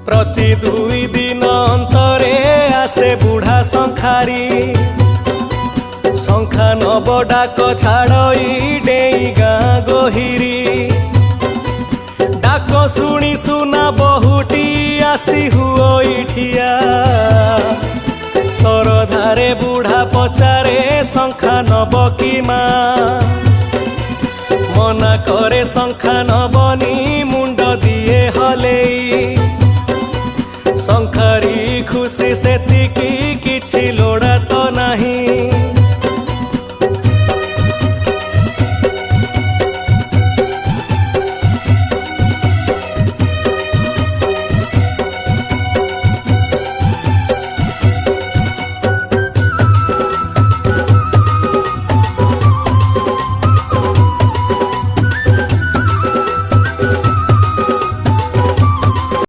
प्रति 2 दिन अंतरे आसे बुढ़ा शंखारी शंखा नब डाक छाड़ई डेई गाँ गोहिरी डाक शुणी सुना बहुटी आसी हुई ठिया सरधारे बुढ़ा पचारे शंखा नब कि माँ मना करे शंखा नबनी मुंड दिए हलेई शंखारी खुशी सेतिकी किछि लोड़ा तो नहीं।